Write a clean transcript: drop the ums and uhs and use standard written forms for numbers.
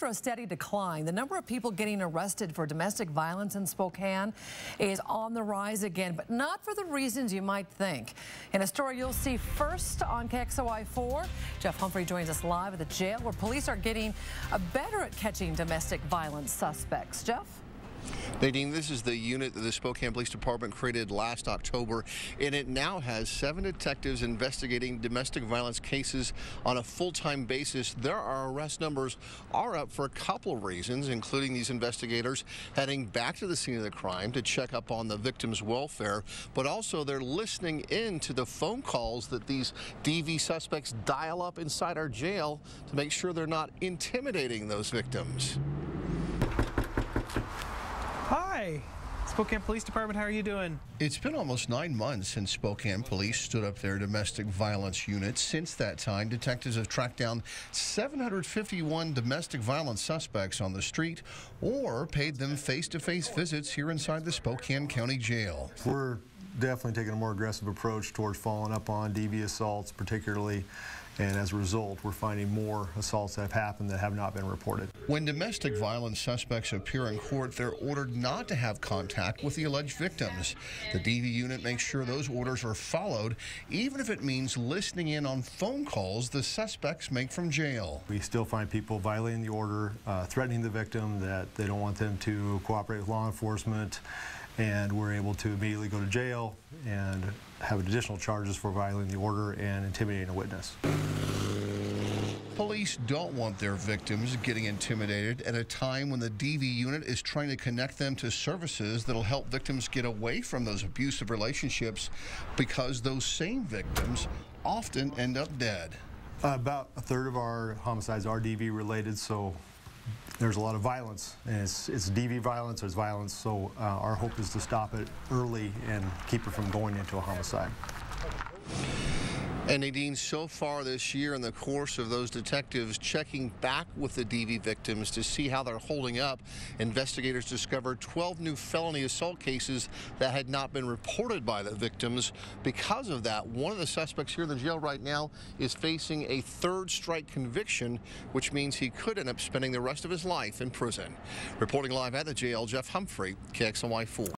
After a steady decline, the number of people getting arrested for domestic violence in Spokane is on the rise again, but not for the reasons you might think. In a story you'll see first on KXLY4, Jeff Humphrey joins us live at the jail where police are getting better at catching domestic violence suspects. Jeff? Nadine, this is the unit that the Spokane Police Department created last October, and it now has 7 detectives investigating domestic violence cases on a full-time basis. Their arrest numbers are up for a couple of reasons, including these investigators heading back to the scene of the crime to check up on the victim's welfare, but also they're listening in to the phone calls that these DV suspects dial up inside our jail to make sure they're not intimidating those victims. Hi, Spokane Police Department, how are you doing? It's been almost 9 months since Spokane Police stood up their domestic violence unit. Since that time, detectives have tracked down 751 domestic violence suspects on the street or paid them face-to-face visits here inside the Spokane County Jail. We're definitely taking a more aggressive approach towards following up on DV assaults particularly, and as a result we're finding more assaults that have happened that have not been reported. When domestic violence suspects appear in court, they're ordered not to have contact with the alleged victims. The DV unit makes sure those orders are followed, even if it means listening in on phone calls the suspects make from jail. We still find people violating the order, threatening the victim that they don't want them to cooperate with law enforcement, and we're able to immediately go to jail and have additional charges for violating the order and intimidating a witness. Police don't want their victims getting intimidated at a time when the DV unit is trying to connect them to services that'll help victims get away from those abusive relationships, because those same victims often end up dead. About a third of our homicides are DV related, so there's a lot of violence, and it's DV violence, there's violence, so our hope is to stop it early and keep it from going into a homicide. And Nadine, so far this year, in the course of those detectives checking back with the DV victims to see how they're holding up, investigators discovered 12 new felony assault cases that had not been reported by the victims. Because of that, one of the suspects here in the jail right now is facing a 3rd strike conviction, which means he could end up spending the rest of his life in prison. Reporting live at the jail, Jeff Humphrey, KXLY4.